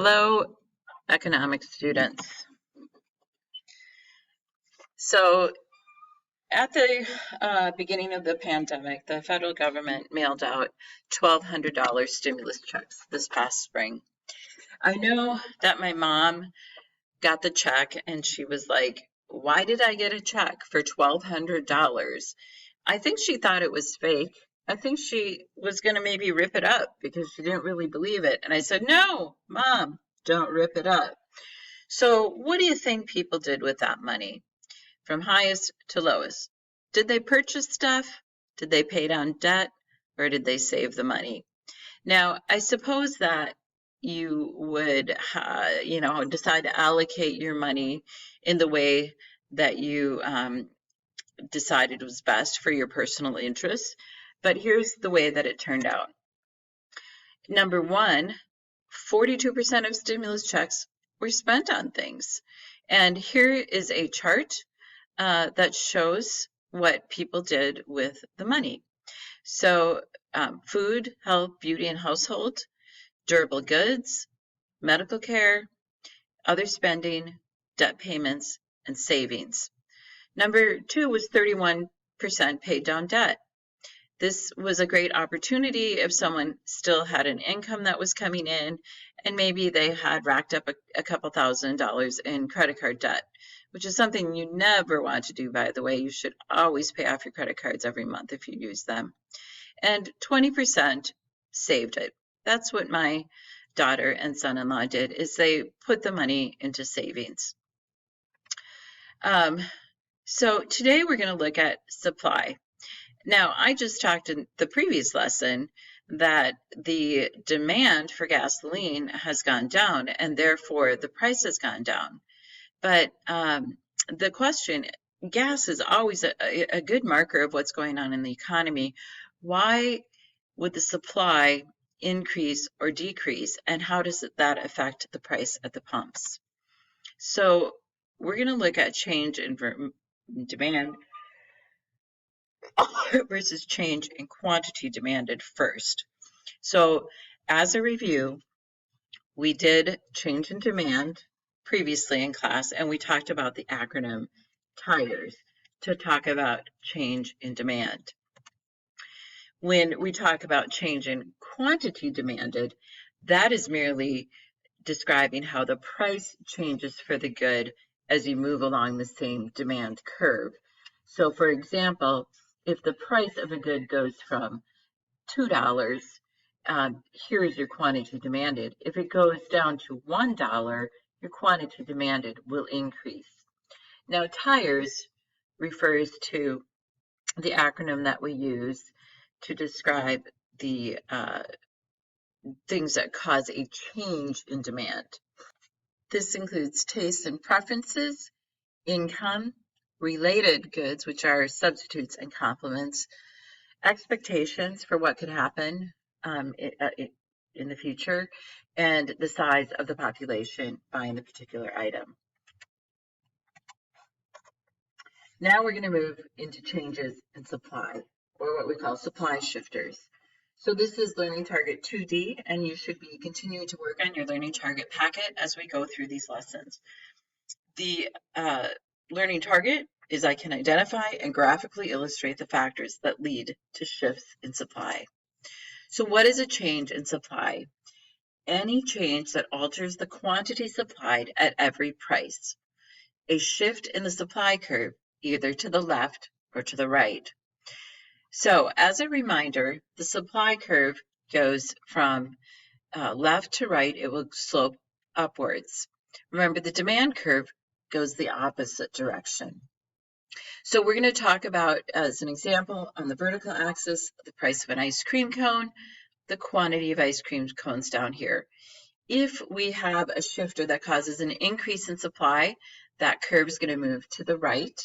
Hello, economics students. So at the beginning of the pandemic, the federal government mailed out $1,200 stimulus checks this past spring. I know that my mom got the check and she was like, why did I get a check for $1,200? I think she thought it was fake. I think she was going to maybe rip it up because she didn't really believe it. And I said, no, Mom, don't rip it up. So what do you think people did with that money, from highest to lowest? Did they purchase stuff? Did they pay down debt? Or did they save the money? Now, I suppose that you would, decide to allocate your money in the way that you decided was best for your personal interests. But here's the way that it turned out. Number one, 42% of stimulus checks were spent on things. And here is a chart that shows what people did with the money. So food, health, beauty, and household, durable goods, medical care, other spending, debt payments, and savings. Number two was 31% paid down debt. This was a great opportunity if someone still had an income that was coming in and maybe they had racked up a couple $1,000s in credit card debt, which is something you never want to do, by the way. You should always pay off your credit cards every month if you use them. And 20% saved it. That's what my daughter and son-in-law did, is they put the money into savings. So today we're going to look at supply. Now, I just talked in the previous lesson that the demand for gasoline has gone down and therefore the price has gone down. But the question, gas is always a good marker of what's going on in the economy. Why would the supply increase or decrease, and how does that affect the price at the pumps? So we're going to look at change in demand versus change in quantity demanded first. So as a review, we did change in demand previously in class, and we talked about the acronym TIRES to talk about change in demand. When we talk about change in quantity demanded, that is merely describing how the price changes for the good as you move along the same demand curve. So for example, if the price of a good goes from $2, here's your quantity demanded. If it goes down to $1, your quantity demanded will increase. Now, TIRES refers to the acronym that we use to describe the things that cause a change in demand. This includes tastes and preferences, income, related goods, which are substitutes and complements, expectations for what could happen in the future, and the size of the population buying the particular item. Now we're going to move into changes in supply, or what we call supply shifters. So this is Learning Target 2D, and you should be continuing to work on your Learning Target packet as we go through these lessons. The Learning Target is I can identify and graphically illustrate the factors that lead to shifts in supply. So what is a change in supply? Any change that alters the quantity supplied at every price. A shift in the supply curve, either to the left or to the right. So as a reminder, the supply curve goes from left to right. It will slope upwards. Remember, the demand curve goes the opposite direction. So we're going to talk about, as an example, on the vertical axis, the price of an ice cream cone, the quantity of ice cream cones down here. If we have a shifter that causes an increase in supply, that curve is going to move to the right.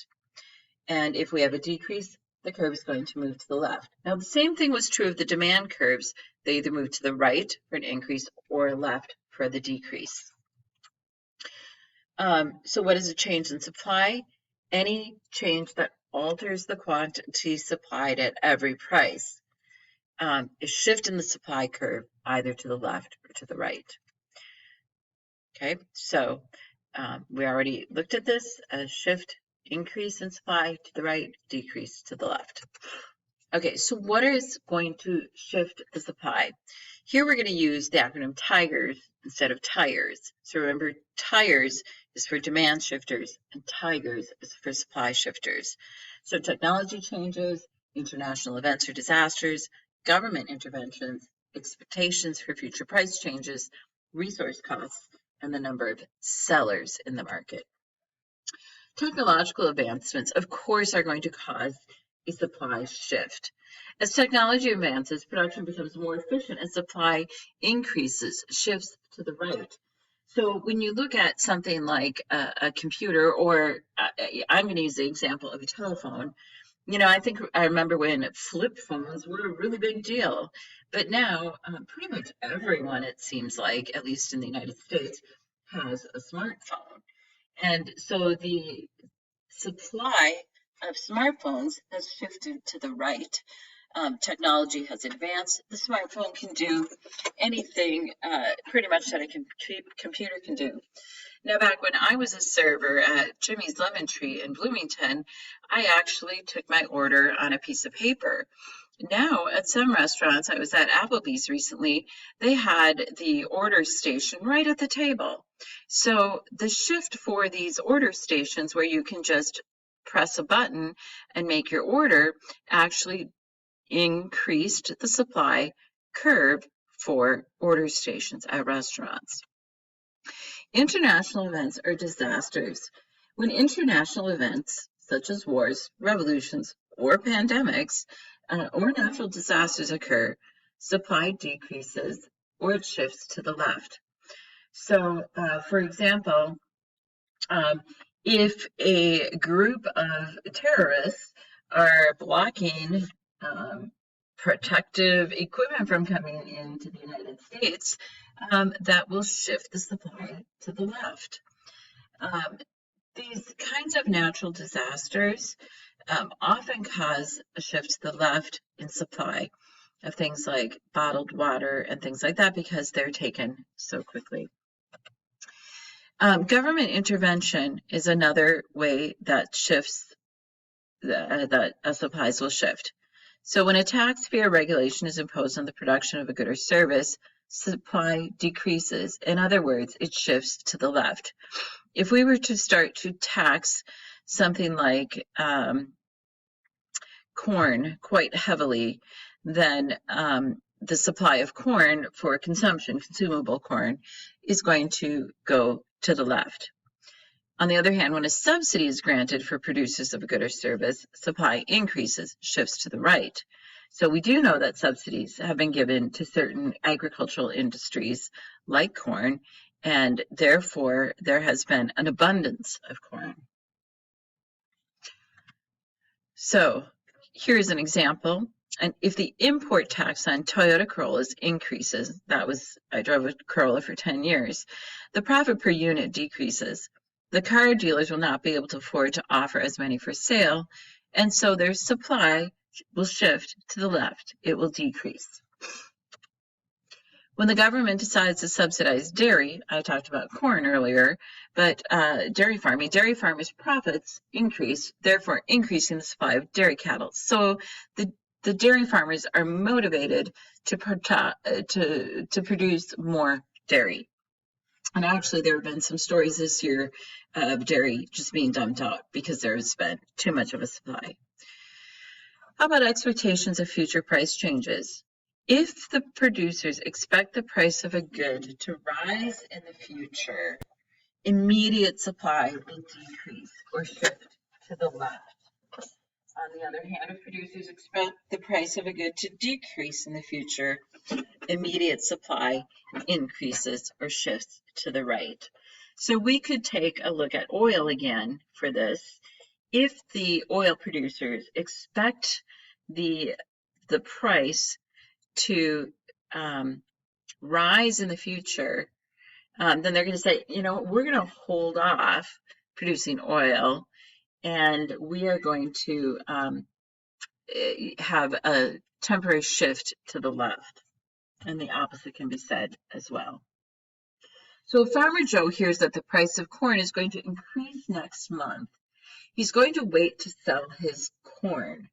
And if we have a decrease, the curve is going to move to the left. Now, the same thing was true of the demand curves. They either move to the right for an increase or left for the decrease. So what is a change in supply? Any change that alters the quantity supplied at every price. A shift in the supply curve, either to the left or to the right. Okay, so we already looked at this, a shift, increase in supply to the right, decrease to the left. Okay, so what is going to shift the supply? Here we're going to use the acronym TIGERS instead of TIRES. So remember, TIRES is for demand shifters and TIGERS is for supply shifters. So technology changes, international events or disasters, government interventions, expectations for future price changes, resource costs, and the number of sellers in the market. Technological advancements, of course, are going to cause a supply shift. As technology advances, production becomes more efficient and supply increases, shifts to the right. So when you look at something like a computer, or I'm going to use the example of a telephone, I remember when flip phones were a really big deal, but now pretty much everyone, it seems like, at least in the United States, has a smartphone. And so the supply of smartphones has shifted to the right. Technology has advanced. The smartphone can do anything pretty much that a computer can do. Now, back when I was a server at Jimmy's Lemon Tree in Bloomington, I actually took my order on a piece of paper. Now, at some restaurants, I was at Applebee's recently, they had the order station right at the table. So the shift for these order stations where you can just press a button and make your order actually increased the supply curve for order stations at restaurants. International events are disasters. When international events, such as wars, revolutions, or pandemics, or natural disasters occur, supply decreases or it shifts to the left. So, for example, if a group of terrorists are blocking protective equipment from coming into the United States, that will shift the supply to the left. These kinds of natural disasters often cause a shift to the left in supply of things like bottled water and things like that because they're taken so quickly. Government intervention is another way that shifts, that supplies will shift. So when a tax fee or regulation is imposed on the production of a good or service, supply decreases. In other words, it shifts to the left. If we were to start to tax something like corn quite heavily, then the supply of corn for consumption, consumable corn, is going to go to the left. On the other hand, when a subsidy is granted for producers of a good or service, supply increases, shifts to the right. So we do know that subsidies have been given to certain agricultural industries like corn, and therefore there has been an abundance of corn. So here's an example. And if the import tax on Toyota Corollas increases, I drove a Corolla for 10 years, the profit per unit decreases. The car dealers will not be able to afford to offer as many for sale, and so their supply will shift to the left. It will decrease. When the government decides to subsidize dairy, I talked about corn earlier, but dairy farmers' profits increase, therefore increasing the supply of dairy cattle. So the dairy farmers are motivated to produce more dairy. And actually, there have been some stories this year of dairy just being dumped out because there's been too much of a supply. How about expectations of future price changes? If the producers expect the price of a good to rise in the future, immediate supply will decrease or shift to the left. On the other hand, if producers expect the price of a good to decrease in the future, immediate supply increases or shifts to the right. So we could take a look at oil again for this. If the oil producers expect the price to rise in the future, then they're going to say, we're going to hold off producing oil, and we are going to have a temporary shift to the left. And the opposite can be said as well. So if Farmer Joe hears that the price of corn is going to increase next month, he's going to wait to sell his corn,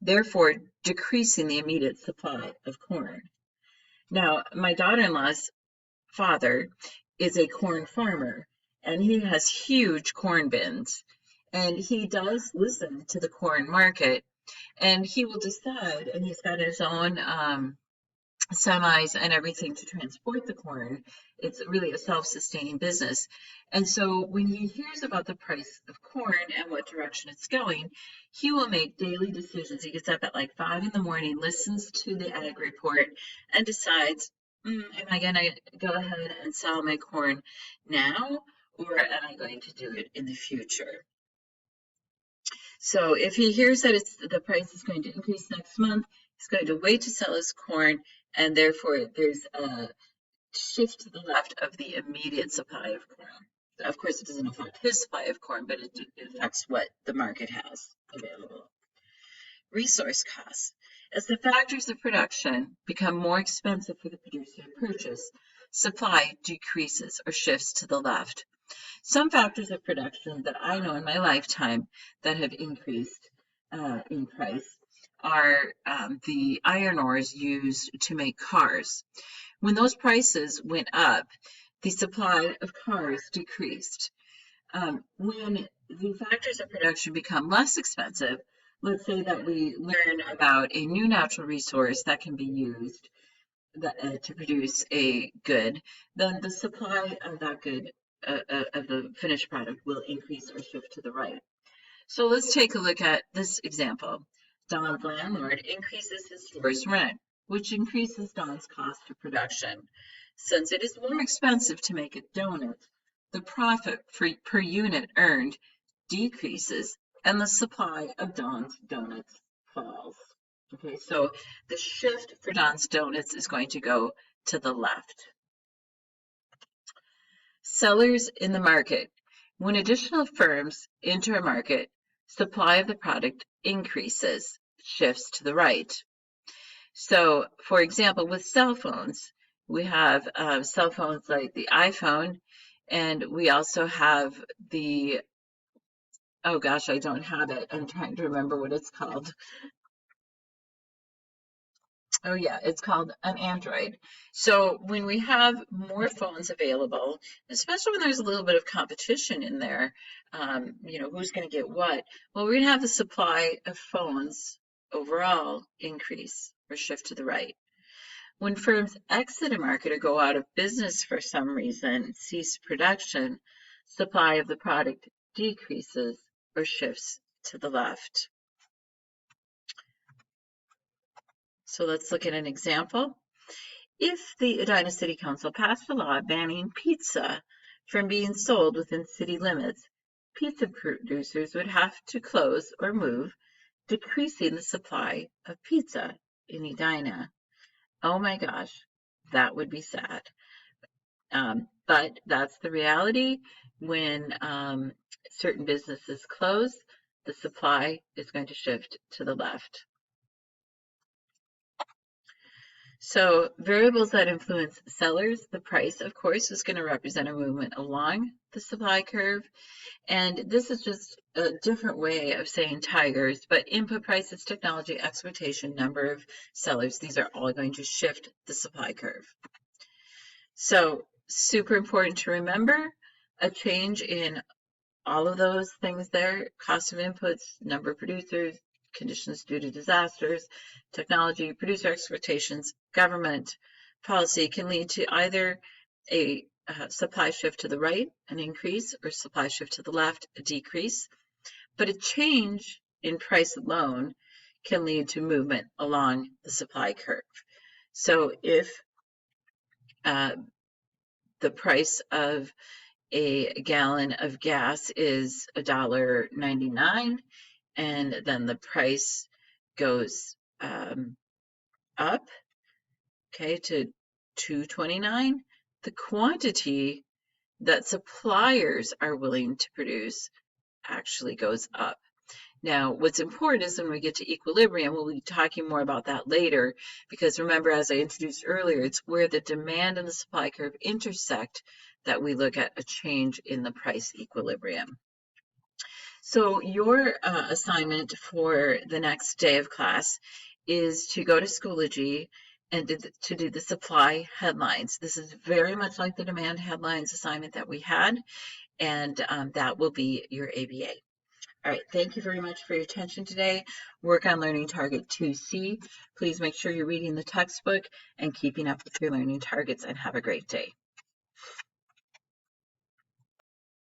therefore decreasing the immediate supply of corn. Now, my daughter-in-law's father is a corn farmer, and he has huge corn bins, and he does listen to the corn market, and he will decide, and he's got his own semis and everything to transport the corn. It's really a self-sustaining business. And so when he hears about the price of corn and what direction it's going, he will make daily decisions. He gets up at like 5 in the morning, listens to the ag report, and decides, am I going to go ahead and sell my corn now, or am I going to do it in the future? So if he hears that the price is going to increase next month, he's going to wait to sell his corn, and therefore there's a shift to the left of the immediate supply of corn. Of course, it doesn't affect his supply of corn, but it affects what the market has available. Resource costs. As the factors of production become more expensive for the producer to purchase, supply decreases or shifts to the left. Some factors of production that I know in my lifetime that have increased in price are the iron ores used to make cars. When those prices went up, the supply of cars decreased. When the factors of production become less expensive, let's say that we learn about a new natural resource that can be used to produce a good, then the supply of that good of the finished product will increase or shift to the right. So let's take a look at this example. Don's landlord increases his store's rent, which increases Don's cost of production. Since it is more expensive to make a donut, the profit per unit earned decreases and the supply of Don's donuts falls. Okay, so the shift for Don's donuts is going to go to the left. Sellers in the market. When additional firms enter a market, supply of the product increases, shifts to the right. So, for example, with cell phones, we have cell phones like the iPhone, and we also have the, oh gosh, I don't have it. I'm trying to remember what it's called. Oh yeah, it's called an Android. So when we have more phones available, especially when there's a little bit of competition in there, who's going to get what? Well, we're going to have the supply of phones overall increase or shift to the right. When firms exit a market or go out of business for some reason, cease production, supply of the product decreases or shifts to the left. So let's look at an example. If the Edina City Council passed a law banning pizza from being sold within city limits, pizza producers would have to close or move, decreasing the supply of pizza in Edina. Oh my gosh, that would be sad. But that's the reality. When certain businesses close, the supply is going to shift to the left. So variables that influence sellers, the price, of course, is going to represent a movement along the supply curve. And this is just a different way of saying tigers, but input prices, technology, exploitation, number of sellers, these are all going to shift the supply curve. So super important to remember, a change in all of those things there, cost of inputs, number of producers, conditions due to disasters, technology, producer expectations, government policy can lead to either a supply shift to the right, an increase, or supply shift to the left, a decrease. But a change in price alone can lead to movement along the supply curve. So if the price of a gallon of gas is $1.99, and then the price goes up, okay, to $2.29, the quantity that suppliers are willing to produce actually goes up. Now, what's important is when we get to equilibrium, we'll be talking more about that later, because remember, as I introduced earlier, it's where the demand and the supply curve intersect that we look at a change in the price equilibrium. So your assignment for the next day of class is to go to Schoology and to do the supply headlines. This is very much like the demand headlines assignment that we had, and that will be your ABA. All right, thank you very much for your attention today. Work on Learning Target 2C. Please make sure you're reading the textbook and keeping up with your learning targets, and have a great day.